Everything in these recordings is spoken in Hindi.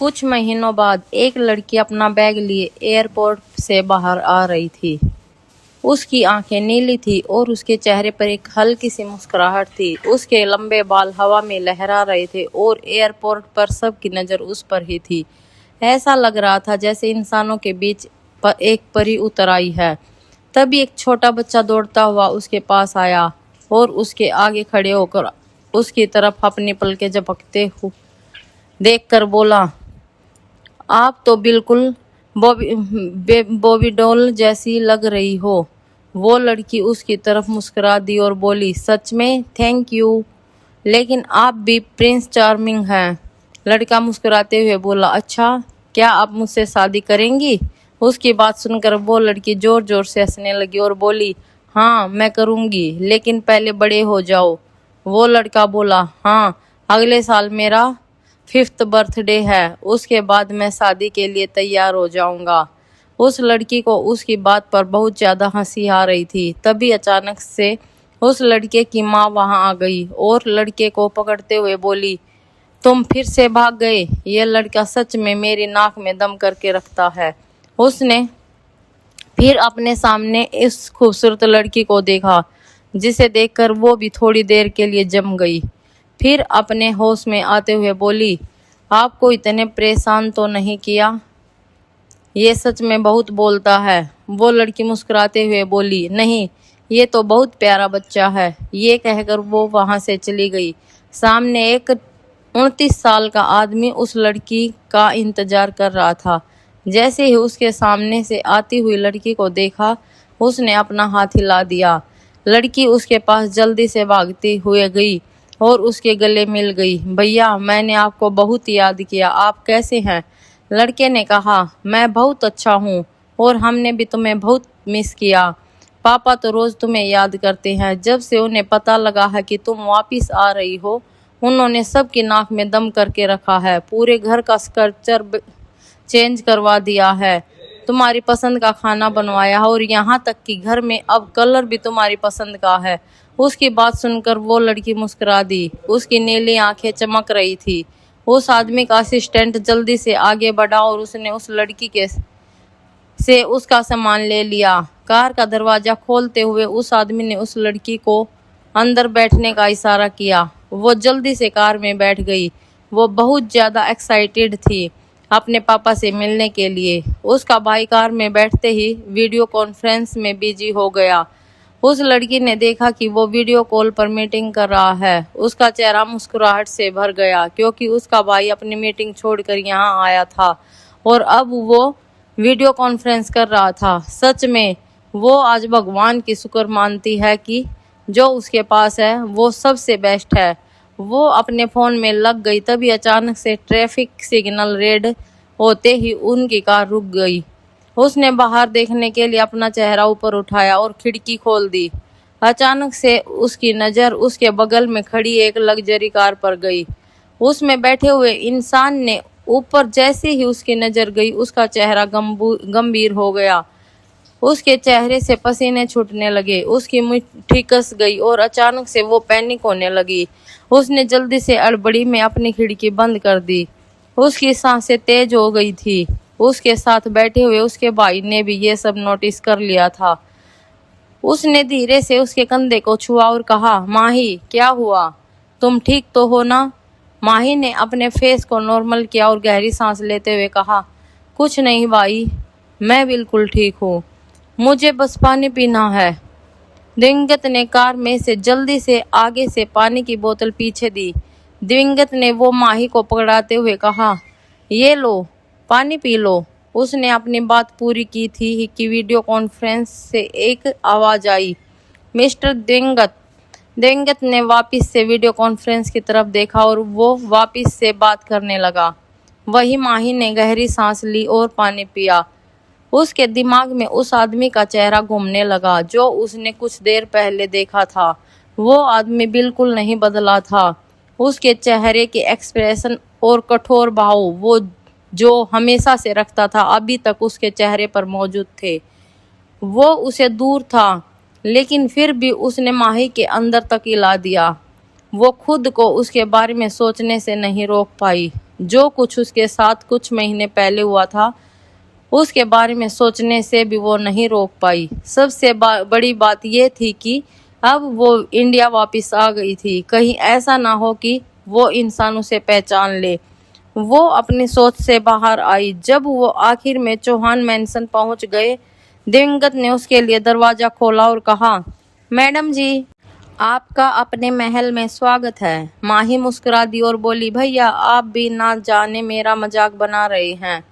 कुछ महीनों बाद एक लड़की अपना बैग लिए एयरपोर्ट से बाहर आ रही थी। उसकी आंखें नीली थी और उसके चेहरे पर एक हल्की सी मुस्कुराहट थी। उसके लंबे बाल हवा में लहरा रहे थे और एयरपोर्ट पर सबकी नज़र उस पर ही थी। ऐसा लग रहा था जैसे इंसानों के बीच एक परी उतर आई है। तभी एक छोटा बच्चा दौड़ता हुआ उसके पास आया और उसके आगे खड़े होकर उसकी तरफ अपनी पलकें झपकते हुए देखकर बोला, आप तो बिल्कुल बॉबी डॉल जैसी लग रही हो। वो लड़की उसकी तरफ मुस्कुरा दी और बोली, सच में? थैंक यू, लेकिन आप भी प्रिंस चार्मिंग हैं। लड़का मुस्कुराते हुए बोला, अच्छा, क्या आप मुझसे शादी करेंगी? उसकी बात सुनकर वो लड़की जोर जोर से हंसने लगी और बोली, हाँ मैं करूँगी, लेकिन पहले बड़े हो जाओ। वो लड़का बोला, हाँ, अगले साल मेरा 5th बर्थडे है, उसके बाद मैं शादी के लिए तैयार हो जाऊंगा। उस लड़की को उसकी बात पर बहुत ज़्यादा हंसी आ रही थी। तभी अचानक से उस लड़के की माँ वहां आ गई और लड़के को पकड़ते हुए बोली, तुम फिर से भाग गए? ये लड़का सच में मेरी नाक में दम करके रखता है। उसने फिर अपने सामने इस खूबसूरत लड़की को देखा, जिसे देखकर वो भी थोड़ी देर के लिए जम गई। फिर अपने होश में आते हुए बोली, आपको इतने परेशान तो नहीं किया? ये सच में बहुत बोलता है। वो लड़की मुस्कुराते हुए बोली, नहीं, ये तो बहुत प्यारा बच्चा है। ये कहकर वो वहां से चली गई। सामने एक 29 साल का आदमी उस लड़की का इंतजार कर रहा था। जैसे ही उसके सामने से आती हुई लड़की को देखा, उसने अपना हाथ हिला दिया। लड़की उसके पास जल्दी से भागती हुए गई और उसके गले मिल गई। भैया, मैंने आपको बहुत याद किया, आप कैसे हैं? लड़के ने कहा, मैं बहुत अच्छा हूँ और हमने भी तुम्हें बहुत मिस किया। पापा तो रोज़ तुम्हें याद करते हैं। जब से उन्हें पता लगा है कि तुम वापस आ रही हो, उन्होंने सबकी नाक में दम करके रखा है। पूरे घर का स्ट्रक्चर चेंज करवा दिया है, तुम्हारी पसंद का खाना बनवाया है और यहाँ तक कि घर में अब कलर भी तुम्हारी पसंद का है। उसकी बात सुनकर वो लड़की मुस्कुरा दी। उसकी नीली आंखें चमक रही थी। उस आदमी का असिस्टेंट जल्दी से आगे बढ़ा और उसने उस लड़की से उसका सामान ले लिया। कार का दरवाजा खोलते हुए उस आदमी ने उस लड़की को अंदर बैठने का इशारा किया। वो जल्दी से कार में बैठ गई। वो बहुत ज़्यादा एक्साइटेड थी अपने पापा से मिलने के लिए। उसका भाई कार में बैठते ही वीडियो कॉन्फ्रेंस में बिजी हो गया। उस लड़की ने देखा कि वो वीडियो कॉल पर मीटिंग कर रहा है। उसका चेहरा मुस्कुराहट से भर गया, क्योंकि उसका भाई अपनी मीटिंग छोड़कर यहाँ आया था और अब वो वीडियो कॉन्फ्रेंस कर रहा था। सच में वो आज भगवान की शुक्र मानती है कि जो उसके पास है वो सबसे बेस्ट है। वो अपने फ़ोन में लग गई। तभी अचानक से ट्रैफिक सिग्नल रेड होते ही उनकी कार रुक गई। उसने बाहर देखने के लिए अपना चेहरा ऊपर उठाया और खिड़की खोल दी। अचानक से उसकी नज़र उसके बगल में खड़ी एक लग्जरी कार पर गई। उसमें बैठे हुए इंसान ने ऊपर जैसे ही उसकी नज़र गई, उसका चेहरा गंभीर हो गया। उसके चेहरे से पसीने छूटने लगे, उसकी मुट्ठी कस गई और अचानक से वो पैनिक होने लगी। उसने जल्दी से हड़बड़ी में अपनी खिड़की बंद कर दी। उसकी सांसें तेज हो गई थी। उसके साथ बैठे हुए उसके भाई ने भी ये सब नोटिस कर लिया था। उसने धीरे से उसके कंधे को छुआ और कहा, माही, क्या हुआ? तुम ठीक तो हो ना? माही ने अपने फेस को नॉर्मल किया और गहरी सांस लेते हुए कहा, कुछ नहीं भाई, मैं बिल्कुल ठीक हूँ, मुझे बस पानी पीना है। दिवंगत ने कार में से जल्दी से आगे से पानी की बोतल पीछे दी। दिवंगत ने वो माही को पकड़ाते हुए कहा, ये लो, पानी पी लो। उसने अपनी बात पूरी की थी कि वीडियो कॉन्फ्रेंस से एक आवाज़ आई, मिस्टर दिवंगत। दिवंगत ने वापस से वीडियो कॉन्फ्रेंस की तरफ देखा और वो वापस से बात करने लगा। वही माही ने गहरी सांस ली और पानी पिया। उसके दिमाग में उस आदमी का चेहरा घूमने लगा जो उसने कुछ देर पहले देखा था। वो आदमी बिल्कुल नहीं बदला था। उसके चेहरे के एक्सप्रेशन और कठोर भाव वो जो हमेशा से रखता था अभी तक उसके चेहरे पर मौजूद थे। वो उसे दूर था, लेकिन फिर भी उसने माही के अंदर तक हिला दिया। वो खुद को उसके बारे में सोचने से नहीं रोक पाई। जो कुछ उसके साथ कुछ महीने पहले हुआ था उसके बारे में सोचने से भी वो नहीं रोक पाई। सबसे बड़ी बात ये थी कि अब वो इंडिया वापस आ गई थी। कहीं ऐसा ना हो कि वो इंसान उसे पहचान ले। वो अपनी सोच से बाहर आई। जब वो आखिर में चौहान मैंसन पहुंच गए, दिवंगत ने उसके लिए दरवाजा खोला और कहा, मैडम जी, आपका अपने महल में स्वागत है। माही मुस्कुरा दी और बोली, भैया आप भी ना जाने मेरा मजाक बना रहे हैं।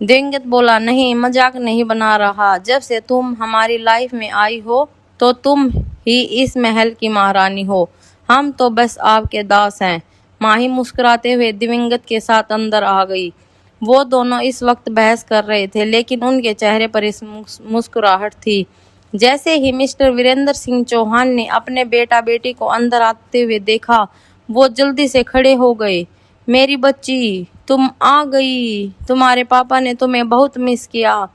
दिवंगत बोला, नहीं, मजाक नहीं बना रहा। जब से तुम हमारी लाइफ में आई हो तो तुम ही इस महल की महारानी हो। हम तो बस आपके दास हैं। माही मुस्कुराते हुए दिवंगत के साथ अंदर आ गई। वो दोनों इस वक्त बहस कर रहे थे, लेकिन उनके चेहरे पर इस मुस्कुराहट थी। जैसे ही मिस्टर वीरेंद्र सिंह चौहान ने अपने बेटा बेटी को अंदर आते हुए देखा, वो जल्दी से खड़े हो गए। मेरी बच्ची, तुम आ गई। तुम्हारे पापा ने तुम्हें बहुत मिस किया।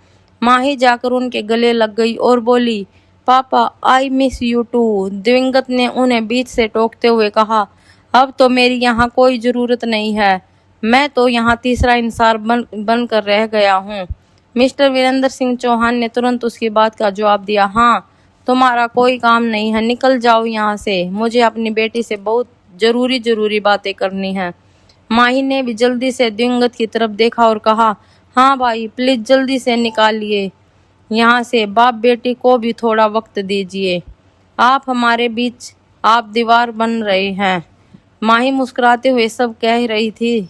माही जाकर उनके गले लग गई और बोली, पापा आई मिस यू टू। दिवंगत ने उन्हें बीच से टोकते हुए कहा, अब तो मेरी यहाँ कोई जरूरत नहीं है। मैं तो यहाँ तीसरा इंसान बनकर रह गया हूँ। मिस्टर वीरेंद्र सिंह चौहान ने तुरंत उसकी बात का जवाब दिया, हाँ, तुम्हारा कोई काम नहीं है, निकल जाओ यहाँ से। मुझे अपनी बेटी से बहुत जरूरी बातें करनी है। माही ने भी जल्दी से दिवंगत की तरफ देखा और कहा, हाँ भाई, प्लीज जल्दी से निकालिए यहाँ से। बाप बेटी को भी थोड़ा वक्त दीजिए। आप हमारे बीच आप दीवार बन रहे हैं। माही मुस्कुराते हुए सब कह रही थी।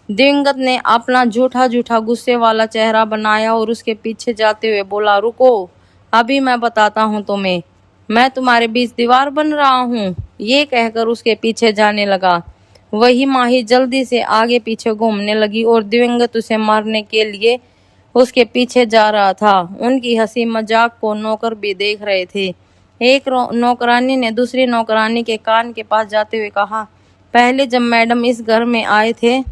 दिवंगत ने अपना झूठा गुस्से वाला चेहरा बनाया और उसके पीछे जाते हुए बोला, रुको, अभी मैं बताता हूँ तुम्हें। मैं तुम्हारे बीच दीवार बन रहा हूँ। ये कहकर उसके पीछे जाने लगा। वही माही जल्दी से आगे पीछे घूमने लगी और दिवंगत उसे मारने के लिए उसके पीछे जा रहा था। उनकी हंसी मजाक को नौकर भी देख रहे थे। एक नौकरानी ने दूसरी नौकरानी के कान के पास जाते हुए कहा, पहले जब मैडम इस घर में आए थे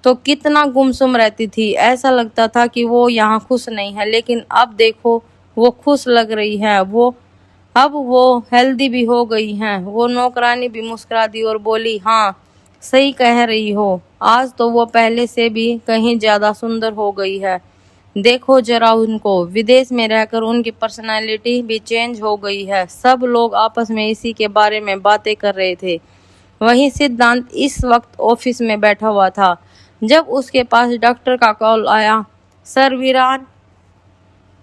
तो कितना गुमसुम रहती थी। ऐसा लगता था कि वो यहाँ खुश नहीं है, लेकिन अब देखो वो खुश लग रही है। अब वो हेल्दी भी हो गई हैं। वो नौकरानी भी मुस्कुरा दी और बोली, हाँ, सही कह रही हो। आज तो वो पहले से भी कहीं ज्यादा सुंदर हो गई है। देखो जरा उनको। विदेश में रहकर उनकी पर्सनालिटी भी चेंज हो गई है। सब लोग आपस में इसी के बारे में बातें कर रहे थे। वहीं सिद्धांत इस वक्त ऑफिस में बैठा हुआ था जब उसके पास डॉक्टर का कॉल आया।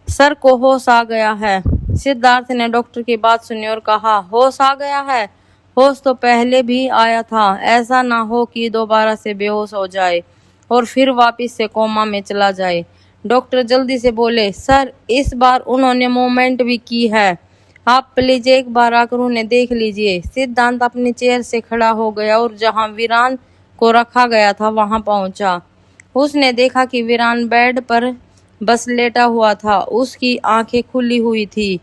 सर को होश आ गया है। सिद्धार्थ ने डॉक्टर की बात सुनी और कहा, होश आ गया है? होश तो पहले भी आया था। ऐसा ना हो कि दोबारा से बेहोश हो जाए और फिर वापस से कोमा में चला जाए। डॉक्टर जल्दी से बोले, सर, इस बार उन्होंने मूवमेंट भी की है। आप प्लीज एक बार आकर उन्हें देख लीजिए। सिद्धांत अपनी चेयर से खड़ा हो गया और जहां वीरान को रखा गया था वहां पहुंचा। उसने देखा कि वीरान बेड पर बस लेटा हुआ था। उसकी आंखें खुली हुई थी।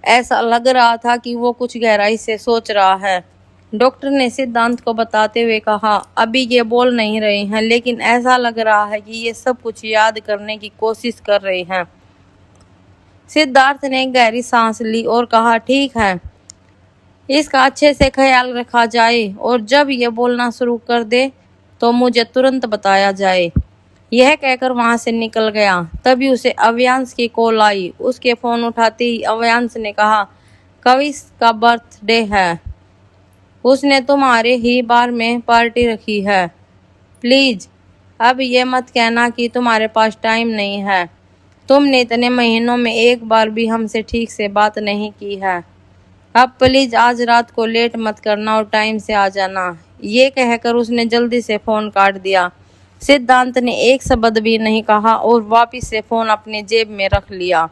ऐसा लग रहा था कि वो कुछ गहराई से सोच रहा है। डॉक्टर ने सिद्धांत को बताते हुए कहा, अभी ये बोल नहीं रहे हैं, लेकिन ऐसा लग रहा है कि ये सब कुछ याद करने की कोशिश कर रहे हैं। सिद्धार्थ ने गहरी सांस ली और कहा, ठीक है, इसका अच्छे से ख्याल रखा जाए और जब ये बोलना शुरू कर दे तो मुझे तुरंत बताया जाए। यह कहकर वहां से निकल गया। तभी उसे अव्यांश की कॉल आई। उसके फोन उठाते ही अव्यांश ने कहा, कविश का बर्थडे है। उसने तुम्हारे ही बार में पार्टी रखी है। प्लीज अब ये मत कहना कि तुम्हारे पास टाइम नहीं है। तुमने इतने महीनों में एक बार भी हमसे ठीक से बात नहीं की है। अब प्लीज आज रात को लेट मत करना और टाइम से आ जाना। ये कहकर उसने जल्दी से फोन काट दिया। सिद्धांत ने एक शब्द भी नहीं कहा और वापस से फोन अपनी जेब में रख लिया।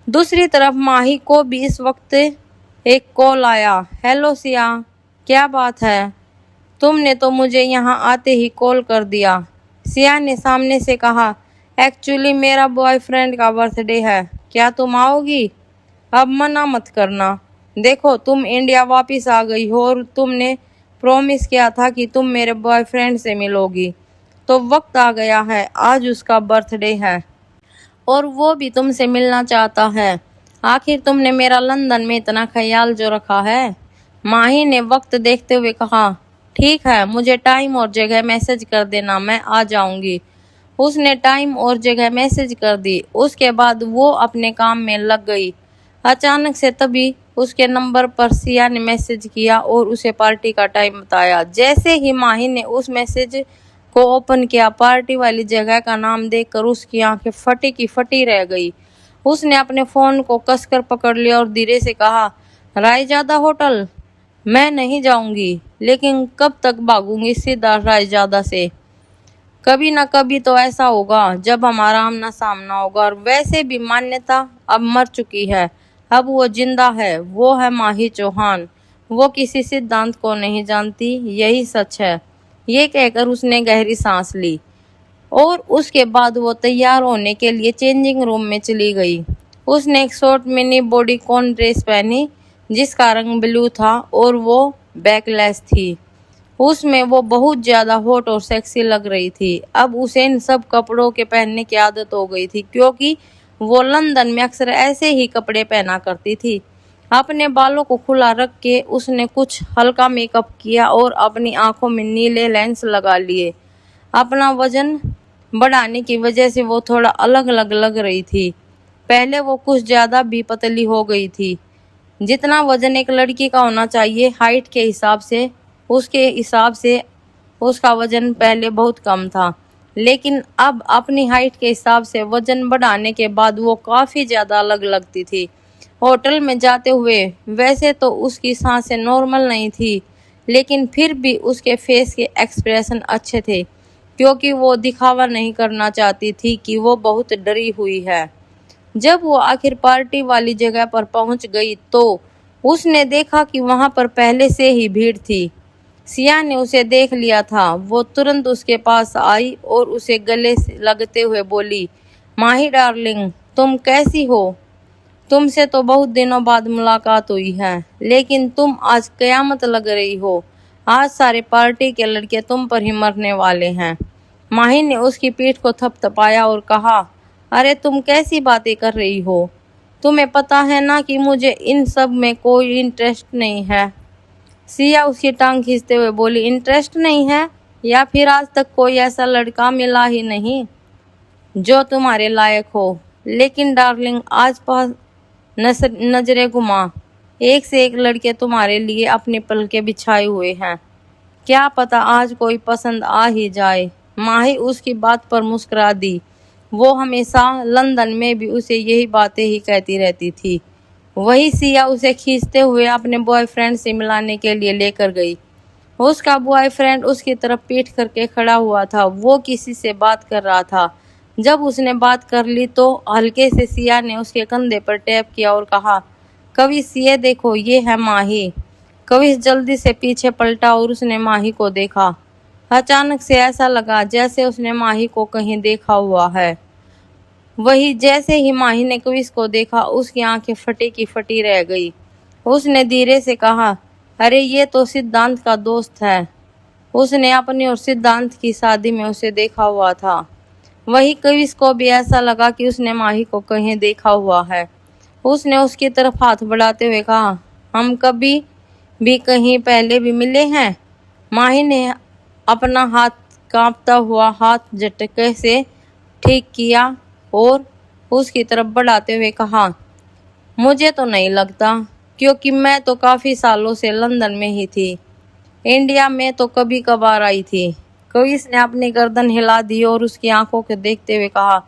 दूसरी तरफ माही को भी इस वक्त एक कॉल आया। हेलो सिया, क्या बात है? तुमने तो मुझे यहाँ आते ही कॉल कर दिया। सिया ने सामने से कहा, एक्चुअली मेरा बॉयफ्रेंड का बर्थडे है। क्या तुम आओगी? अब मना मत करना। देखो, तुम इंडिया वापस आ गई हो और तुमने प्रॉमिस किया था कि तुम मेरे बॉयफ्रेंड से मिलोगी, तो वक्त आ गया है। आज उसका बर्थडे है और वो भी तुमसे मिलना चाहता है। आखिर तुमने मेरा लंदन में इतना ख्याल जो रखा है। माही ने वक्त देखते हुए कहा, ठीक है, मुझे टाइम और जगह मैसेज कर देना, मैं आ जाऊंगी। उसने टाइम और जगह मैसेज कर दी। उसके बाद वो अपने काम में लग गई। अचानक से तभी उसके नंबर पर सिया ने मैसेज किया और उसे पार्टी का टाइम बताया। जैसे ही माही ने उस मैसेज को ओपन किया, पार्टी वाली जगह का नाम देखकर उसकी आंखें फटी की फटी रह गई। उसने अपने फोन को कसकर पकड़ लिया और धीरे से कहा, रायजादा होटल? मैं नहीं जाऊंगी, लेकिन कब तक भागूंगी सीधा रायजादा से? कभी ना कभी तो ऐसा होगा जब हमारा आमना सामना होगा। और वैसे भी मान्यता अब मर चुकी है, अब वो जिंदा है। वो है माही चौहान। वो किसी सिद्धांत को नहीं जानती, यही सच है। ये कहकर उसने गहरी सांस ली और उसके बाद वो तैयार होने के लिए चेंजिंग रूम में चली गई। उसने एक शॉर्ट मिनी बॉडीकॉन ड्रेस पहनी जिसका रंग ब्लू था और वो बैकलेस थी। उसमें वो बहुत ज्यादा हॉट और सेक्सी लग रही थी। अब उसे इन सब कपड़ों के पहनने की आदत हो गई थी, क्योंकि वो लंदन में अक्सर ऐसे ही कपड़े पहना करती थी। अपने बालों को खुला रख के उसने कुछ हल्का मेकअप किया और अपनी आंखों में नीले लेंस लगा लिए। अपना वजन बढ़ाने की वजह से वो थोड़ा अलग अलग लग रही थी। पहले वो कुछ ज्यादा भी पतली हो गई थी। जितना वजन एक लड़की का होना चाहिए हाइट के हिसाब से, उसके हिसाब से उसका वजन पहले बहुत कम था, लेकिन अब अपनी हाइट के हिसाब से वजन बढ़ाने के बाद वो काफी ज्यादा अलग लगती थी। होटल में जाते हुए वैसे तो उसकी सांसें नॉर्मल नहीं थी, लेकिन फिर भी उसके फेस के एक्सप्रेशन अच्छे थे, क्योंकि वो दिखावा नहीं करना चाहती थी कि वो बहुत डरी हुई है। जब वो आखिर पार्टी वाली जगह पर पहुंच गई तो उसने देखा कि वहां पर पहले से ही भीड़ थी। सिया ने उसे देख लिया था। वो तुरंत उसके पास आई और उसे गले से लगते हुए बोली, माही डार्लिंग, तुम कैसी हो? तुमसे तो बहुत दिनों बाद मुलाकात हुई है, लेकिन तुम आज कयामत लग रही हो। आज सारे पार्टी के लड़के तुम पर ही मरने वाले हैं। माही ने उसकी पीठ को थपथपाया और कहा, अरे तुम कैसी बातें कर रही हो? तुम्हें पता है ना कि मुझे इन सब में कोई इंटरेस्ट नहीं है। सिया उसकी टांग खींचते हुए बोली, इंटरेस्ट नहीं है? या फिर आज तक कोई ऐसा लड़का मिला ही नहीं जो तुम्हारे लायक हो? लेकिन डार्लिंग, आज पास नजरें घुमा, एक से एक लड़के तुम्हारे लिए अपनी पलकें बिछाए हुए हैं। क्या पता आज कोई पसंद आ ही जाए। माही उसकी बात पर मुस्कुरा दी। वो हमेशा लंदन में भी उसे यही बातें ही कहती रहती थी। वही सिया उसे खींचते हुए अपने बॉयफ्रेंड से मिलाने के लिए लेकर गई। उसका बॉयफ्रेंड उसकी तरफ पीठ करके खड़ा हुआ था। वो किसी से बात कर रहा था। जब उसने बात कर ली तो हल्के से सिया ने उसके कंधे पर टैप किया और कहा, कविश ये देखो, ये है माही। कविश जल्दी से पीछे पलटा और उसने माही को देखा। अचानक से ऐसा लगा जैसे उसने माही को कहीं देखा हुआ है। वही जैसे ही माही ने कविश को देखा, उसकी आंखें फटी की फटी रह गई। उसने धीरे से कहा, अरे ये तो सिद्धांत का दोस्त है। उसने अपनी और सिद्धांत की शादी में उसे देखा हुआ था। वही कविश को भी ऐसा लगा कि उसने माही को कहीं देखा हुआ है। उसने उसकी तरफ हाथ बढ़ाते हुए कहा, हम कभी भी कहीं पहले भी मिले हैं? माही ने अपना हाथ कांपता हुआ हाथ झटके से ठीक किया और उसकी तरफ बढ़ाते हुए कहा, मुझे तो नहीं लगता, क्योंकि मैं तो काफी सालों से लंदन में ही थी। इंडिया में तो कभी कभार आई थी। कविश ने अपनी गर्दन हिला दी और उसकी आंखों को देखते हुए कहा,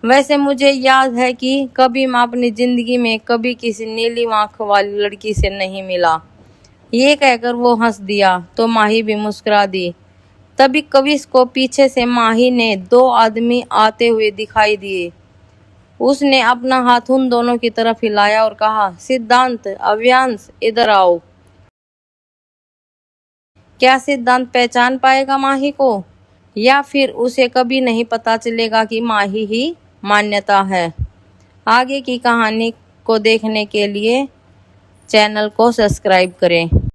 वैसे मुझे याद है कि कभी मैं अपनी जिंदगी में कभी किसी नीली आंख वाली लड़की से नहीं मिला। ये कहकर वो हंस दिया तो माही भी मुस्कुरा दी। तभी कविश को पीछे से माही ने दो आदमी आते हुए दिखाई दिए। उसने अपना हाथ उन दोनों की तरफ हिलाया और कहा, सिद्धांत, अव्यांश, इधर आओ। क्या सिद्धांत पहचान पाएगा माही को, या फिर उसे कभी नहीं पता चलेगा कि माही ही मान्यता है? आगे की कहानी को देखने के लिए चैनल को सब्सक्राइब करें।